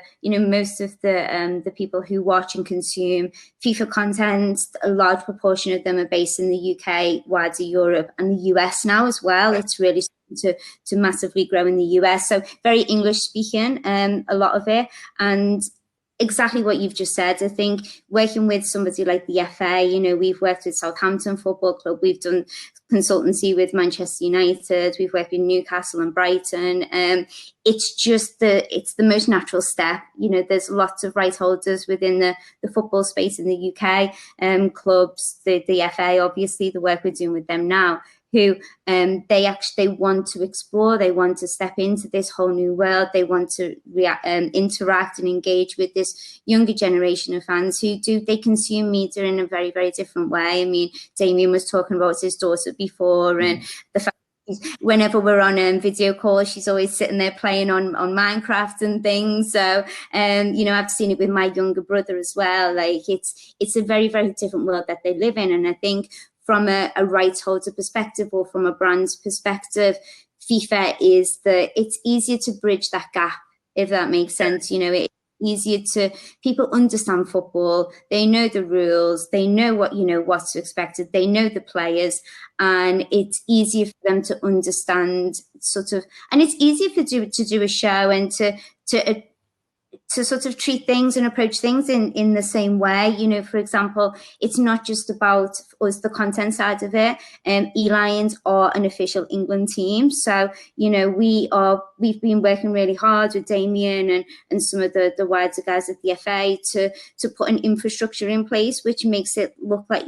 D: people who watch and consume FIFA content, a large proportion of them are based in the UK, wider Europe, and the US now as well. It's really to massively grow in the US. So very English speaking, a lot of it. And exactly what you've just said. I think working with somebody like the FA, we've worked with Southampton Football Club, we've done consultancy with Manchester United, we've worked with Newcastle and Brighton. It's the most natural step. There's lots of right holders within the football space in the UK, clubs, the FA, obviously, the work we're doing with them now, who they want to explore, they want to step into this whole new world, they want to interact and engage with this younger generation of fans they consume media in a very, very different way. I mean, Damien was talking about his daughter before, and the fact whenever we're on video call, she's always sitting there playing on Minecraft and things. So, I've seen it with my younger brother as well. Like it's a very, very different world that they live in. And I think from a rights holder perspective or from a brand's perspective, FIFA it's easier to bridge that gap, if that makes sense. It's easier people understand football, they know the rules, they know what's expected, they know the players, and it's easier for them to understand and it's easier to do a show and to sort of treat things and approach things in the same way. For example, it's not just about us, the content side of it. eLions are an official England team. So, we've been working really hard with Damien and some of the wider guys at the FA to put an infrastructure in place, which makes it look like,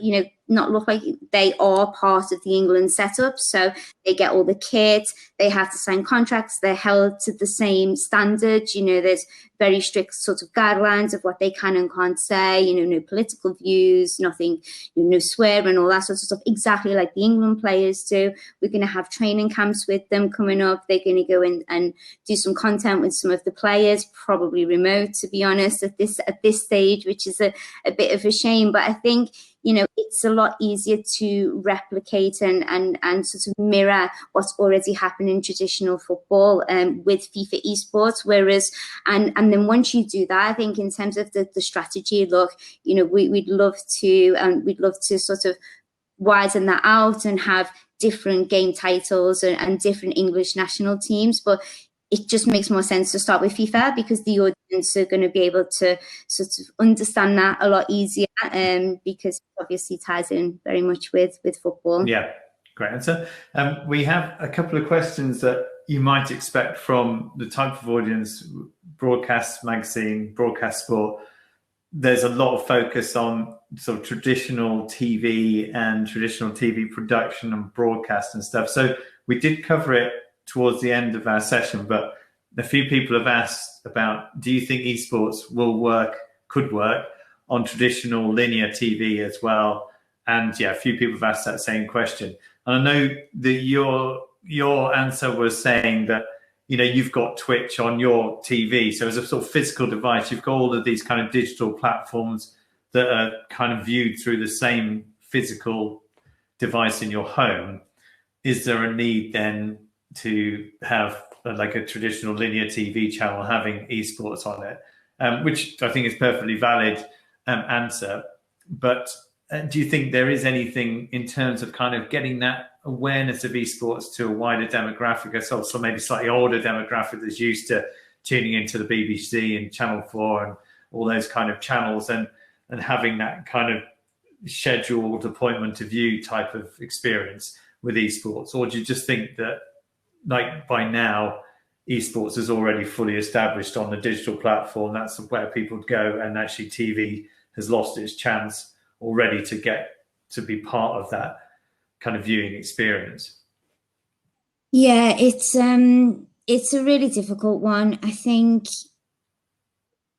D: not look like they are part of the England setup. So they get all the kit, they have to sign contracts, they're held to the same standards. There's very strict sort of guidelines of what they can and can't say, no political views, nothing, no swearing, all that sort of stuff, exactly like the England players do. We're going to have training camps with them coming up. They're going to go in and do some content with some of the players, probably remote, to be honest, at this stage, which is a bit of a shame. But I think, it's a lot easier to replicate and sort of mirror what's already happening in traditional football with FIFA esports. Whereas, and then once you do that, I think in terms of the strategy, look, we'd love to sort of widen that out and have different game titles and different English national teams. But it just makes more sense to start with FIFA because the audience are going to be able to sort of understand that a lot easier, because it obviously ties in very much with football.
A: Yeah, great answer. We have a couple of questions that you might expect from the type of audience, broadcast magazine, broadcast sport. There's a lot of focus on sort of traditional TV and traditional TV production and broadcast and stuff. So we did cover it towards the end of our session, but a few people have asked about, do you think esports could work on traditional linear TV as well? And yeah, a few people have asked that same question. And I know that your answer was saying that, you know, you've got Twitch on your TV. So as a sort of physical device, you've got all of these kind of digital platforms that are kind of viewed through the same physical device in your home. Is there a need then to have like a traditional linear TV channel having esports on it? Which I think is perfectly valid answer. But do you think there is anything in terms of kind of getting that awareness of esports to a wider demographic, also maybe slightly older demographic that's used to tuning into the BBC and Channel 4 and all those kind of channels, and having that kind of scheduled appointment to view type of experience with esports? Or do you just think that, like, by now esports is already fully established on the digital platform, that's where people go, and actually TV has lost its chance already to get to be part of that kind of viewing experience?
D: Yeah, it's a really difficult one. I think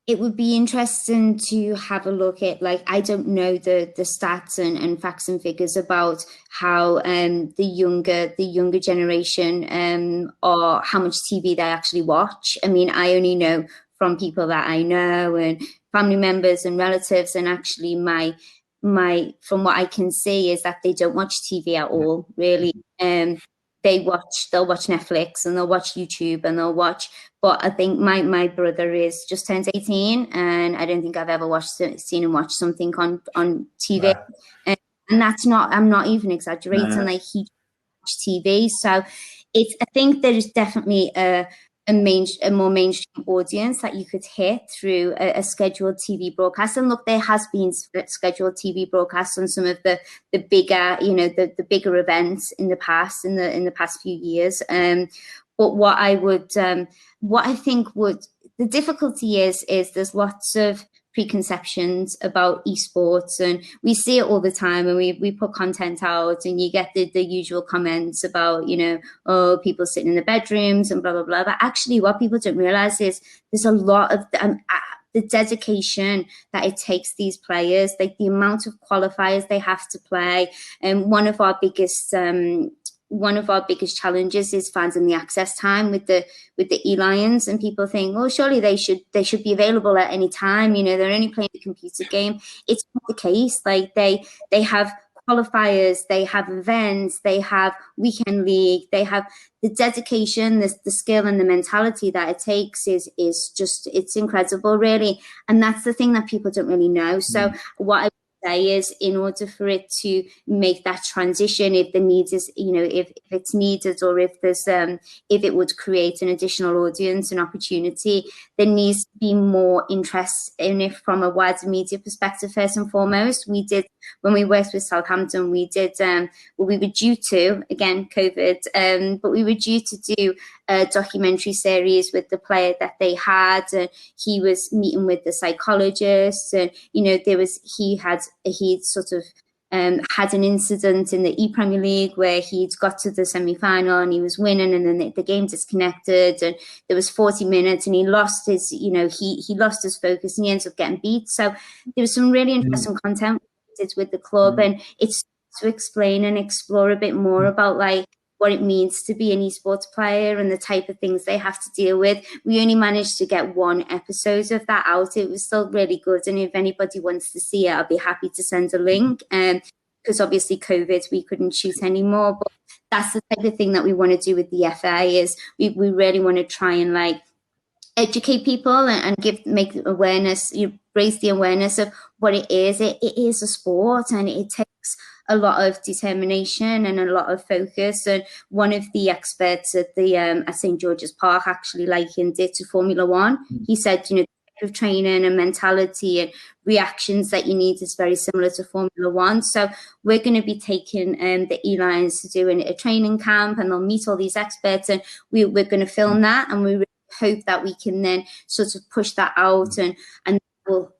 D: it would be interesting to have a look at, like, I don't know the stats and facts and figures about how the younger generation or how much TV they actually watch. I mean, I only know from people that I know and family members and relatives, and actually my from what I can see is that they don't watch TV at all, really. They'll watch Netflix and they'll watch YouTube and they'll watch. But I think my brother is just turned 18, and I don't think I've ever seen him watch something on TV. Wow. And that's not, I'm not even exaggerating. No. Like, he watches TV. So I think there is definitely a more mainstream audience that you could hit through a scheduled TV broadcast. And look, there has been scheduled TV broadcasts on some of the bigger, you know, the bigger events in the past, in the past few years. But what I think the difficulty is there's lots of preconceptions about esports, and we see it all the time, and we put content out, and you get the usual comments about, you know, oh, people sitting in the bedrooms and blah blah blah. But actually what people don't realize is there's a lot of the dedication that it takes these players, like the amount of qualifiers they have to play. And one of our biggest challenges is finding the access time with the eLions, and people think, oh, surely they should be available at any time. You know, they're only playing a computer game. It's not the case. Like, they have qualifiers, they have events, they have weekend league, they have the dedication, the skill and the mentality that it takes is just, it's incredible, really. And that's the thing that people don't really know. So what I say is, in order for it to make that transition, if the need is, you know, if it's needed, or if there's if it would create an additional audience and opportunity, there needs to be more interest in it from a wider media perspective. First and foremost, we did, when we worked with Southampton, we did we were due to, again, COVID, but we were due to do a documentary series with the player that they had, and he was meeting with the psychologist, and, you know, he'd sort of had an incident in the E-Premier League where he'd got to the semi-final and he was winning, and then the game disconnected, and there was 40 minutes and he lost his, you know, he lost his focus and he ends up getting beat. So there was some really interesting content with the club, and it's to explain and explore a bit more about, like, what it means to be an esports player and the type of things they have to deal with. We only managed to get one episode of that out. It was still really good, and if anybody wants to see it, I'll be happy to send a link. Because obviously COVID, we couldn't shoot anymore. But that's the type of thing that we want to do with the FA, is we really want to try and, like, educate people and make awareness, raise the awareness of what it is. It is a sport, and it takes a lot of determination and a lot of focus. And one of the experts at St George's Park actually likened it to Formula One. He said, you know, the type of training and mentality and reactions that you need is very similar to Formula One. So we're going to be taking the eLions to do a training camp, and they'll meet all these experts, and we're going to film that, and we really hope that we can then sort of push that out, and we'll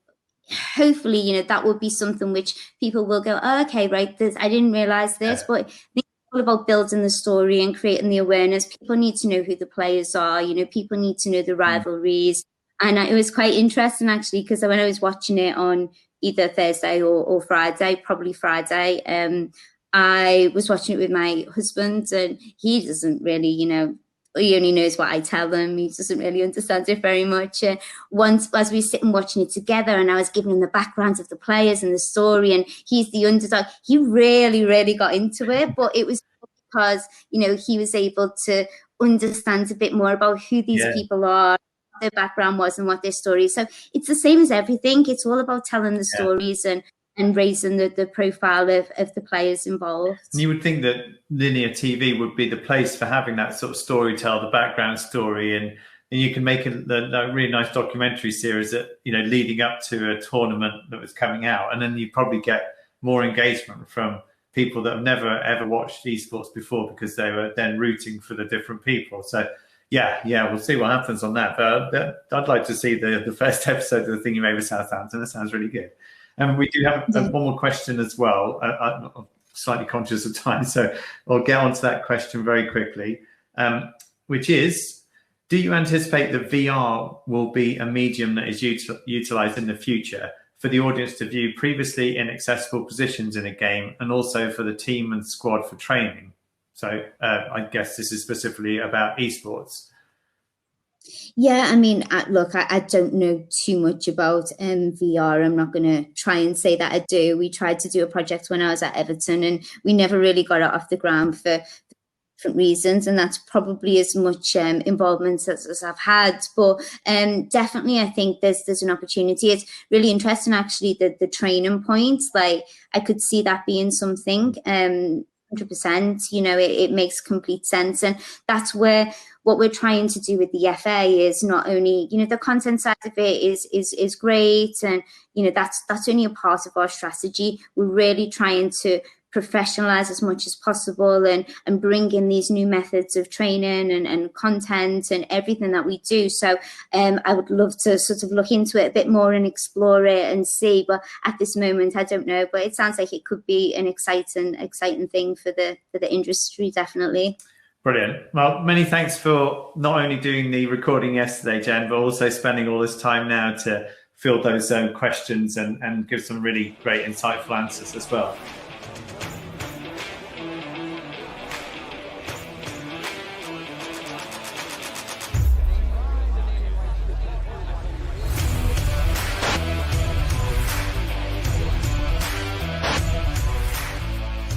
D: hopefully, you know, that will be something which people will go, oh, okay, right, I didn't realize this, but the all about building the story and creating the awareness. People need to know who the players are. You know, people need to know the rivalries. And it was quite interesting, actually, because when I was watching it on either Thursday or Friday, probably Friday, I was watching it with my husband, and he doesn't really, you know, he only knows what I tell him. He doesn't really understand it very much. Once, as we were sitting watching it together, and I was giving him the backgrounds of the players and the story, and he's the underdog, he really, really got into it. But it was because, you know, he was able to understand a bit more about who these people are, their background was, and what their story is. So it's the same as everything. It's all about telling the stories and raising the profile of the players involved.
A: And you would think that linear TV would be the place for having that sort of storytell, the background story, and you can make a really nice documentary series that, you know, leading up to a tournament that was coming out, and then you probably get more engagement from people that have never ever watched esports before because they were then rooting for the different people. So yeah, we'll see what happens on that. But I'd like to see the first episode of the thing you made with Southampton. That sounds really good. And we do have one more question as well. I'm slightly conscious of time, so I'll get on to that question very quickly, which is, do you anticipate that VR will be a medium that is utilised in the future for the audience to view previously inaccessible positions in a game, and also for the team and squad for training? So I guess this is specifically about esports.
D: Yeah, I mean, look, I don't know too much about VR. I'm not going to try and say that I do. We tried to do a project when I was at Everton, and we never really got it off the ground for different reasons, and that's probably as much involvement as I've had. But definitely, I think there's an opportunity. It's really interesting, actually, the training points. Like, I could see that being something. 100%, you know, it makes complete sense, and that's where what we're trying to do with the FA is not only, you know, the content side of it is great, and you know, that's only a part of our strategy. We're really trying to professionalize as much as possible and bring in these new methods of training and content and everything that we do. So I would love to sort of look into it a bit more and explore it and see, but at this moment I don't know, but it sounds like it could be an exciting thing for the industry, definitely.
A: Brilliant. Well, many thanks for not only doing the recording yesterday, Jen, but also spending all this time now to field those questions and give some really great insightful answers as well.